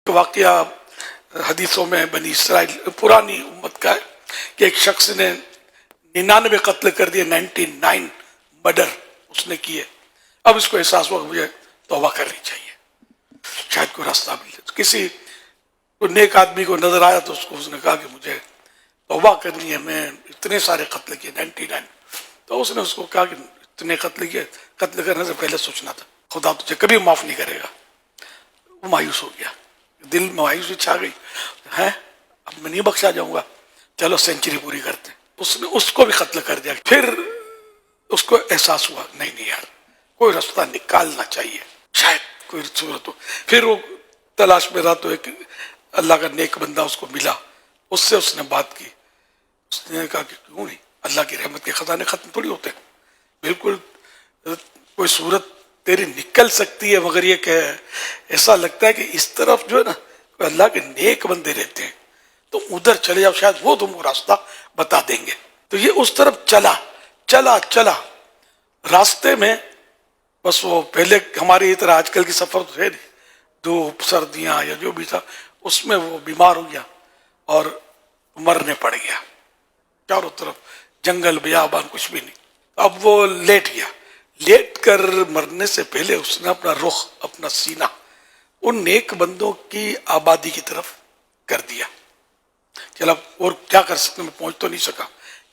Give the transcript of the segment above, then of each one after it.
واقعہ حدیثوں میں بنی اسرائیل پرانی امت کا ہے کہ ایک شخص نے 99 قتل کر دیے، 99 مرڈر اس نے کیے. اب اس کو احساس ہوا مجھے توبہ کرنی چاہیے، شاید کوئی راستہ ملے. کسی کوئی نیک آدمی کو نظر آیا تو اس نے کہا کہ مجھے توبہ کرنی ہے، میں اتنے سارے قتل کیے 99. تو اس نے اس کو کہا کہ اتنے قتل کیے، قتل کرنے سے پہلے سوچنا تھا خدا تجھے کبھی معاف نہیں کرے گا. وہ مایوس ہو گیا، دل میں مایوسی چھا گئی ہے، اب میں نہیں بخشا جاؤں گا، چلو سینچری پوری کرتے. اس نے اس کو بھی قتل کر دیا. پھر اس کو احساس ہوا نہیں یار، کوئی راستہ نکالنا چاہیے، شاید کوئی صورت ہو. پھر وہ تلاش میں رہا تو ایک اللہ کا نیک بندہ اس کو ملا، اس سے اس نے بات کی. اس نے کہا کہ کیوں نہیں، اللہ کی رحمت کے خزانے ختم تھوڑی ہوتے، بالکل کوئی صورت تیری نکل سکتی ہے، مگر یہ کہ ایسا لگتا ہے کہ اس طرف جو ہے نا اللہ کے نیک بندے رہتے ہیں، تو ادھر چلے جاؤ، شاید وہ تم کو راستہ بتا دیں گے. تو یہ اس طرف چلا راستے میں. بس وہ پہلے ہماری طرح آج کل کی سفر تو ہے نہیں، دھوپ سردیاں یا جو بھی تھا، اس میں وہ بیمار ہو گیا اور مرنے پڑ گیا. چاروں طرف جنگل بیابان کچھ بھی نہیں. اب وہ لیٹ گیا، لیٹ کر مرنے سے پہلے اس نے اپنا رخ، اپنا سینہ ان نیک بندوں کی آبادی کی طرف کر دیا. چلا اور کیا کر سکتے، میں پہنچ تو نہیں سکا،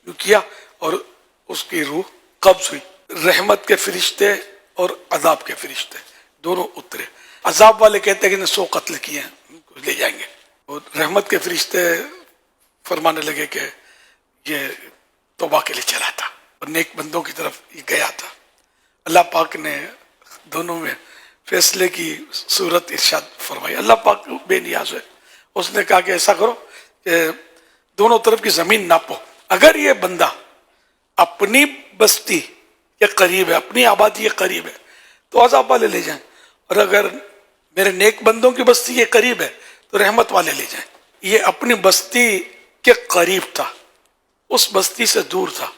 یوں کیا اور اس کی روح قبض ہوئی. رحمت کے فرشتے اور عذاب کے فرشتے دونوں اترے. عذاب والے کہتے ہیں کہ 100 قتل کیے ہیں، ان کو لے جائیں گے. اور رحمت کے فرشتے فرمانے لگے کہ یہ توبہ کے لیے چلا تھا اور نیک بندوں کی طرف یہ گیا تھا. اللہ پاک نے دونوں میں فیصلے کی صورت ارشاد فرمائی. اللہ پاک بے نیاز ہے. اس نے کہا کہ ایسا کرو کہ دونوں طرف کی زمین ناپو، اگر یہ بندہ اپنی بستی کے قریب ہے، اپنی آبادی کے قریب ہے تو عذاب والے لے جائیں، اور اگر میرے نیک بندوں کی بستی کے قریب ہے تو رحمت والے لے جائیں. یہ اپنی بستی کے قریب تھا، اس بستی سے دور تھا.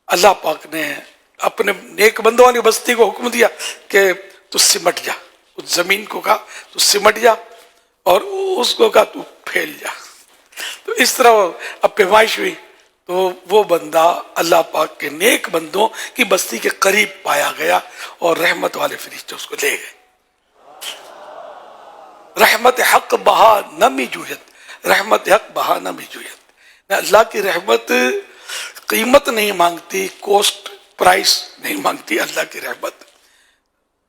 اللہ پاک نے اپنے نیک بندوں والی بستی کو حکم دیا کہ تو سمٹ جا، اس زمین کو کہا تو سمٹ جا، اور اس کو کہا تو پھیل جا. تو اس طرح اب پیمائش ہوئی تو وہ بندہ اللہ پاک کے نیک بندوں کی بستی کے قریب پایا گیا اور رحمت والے فرشتے اس کو لے گئے. رحمت حق بہا نمی جویت، رحمت حق بہا نمی جویت. اللہ کی رحمت قیمت نہیں مانگتی، کوسٹ پرائس نہیں مانگتی. اللہ کی رحمت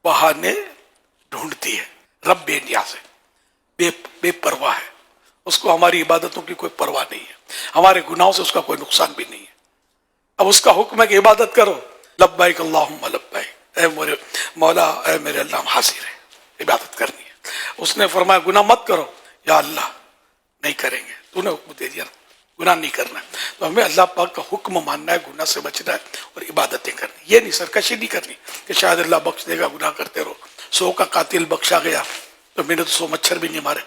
بہانے ڈھونڈتی ہے. رب بے نیاز ہے، بے پرواہ ہے، اس کو ہماری عبادتوں کی کوئی پرواہ نہیں ہے، ہمارے گناہوں سے اس کا کوئی نقصان بھی نہیں ہے. اب اس کا حکم ہے کہ عبادت کرو، لبیک اللہم لبیک، اے میرے مولا، اے میرے اللہ، حاضر ہے، عبادت کرنی ہے. اس نے فرمایا گناہ مت کرو، یا اللہ نہیں کریں گے، تو نے حکم دے دیا گناہ نہیں کرنا ہے. تو ہمیں اللہ پاک کا حکم ماننا ہے، گناہ سے بچنا ہے اور عبادتیں کرنی. یہ نہیں سرکشی نہیں کرنی کہ شاید اللہ بخش دے گا، گناہ کرتے رہو. 100 کا قاتل بخشا گیا تو میں نے تو 100 مچھر بھی نہیں مارے،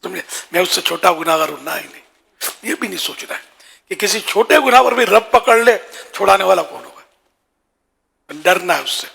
تم نے میں اس سے چھوٹا گناہ گار ہوں، نہ ہی نہیں. یہ بھی نہیں سوچنا ہے کہ کسی چھوٹے گناہ پر بھی رب پکڑ لے، چھوڑانے والا کون ہوگا. ڈرنا ہے اس سے.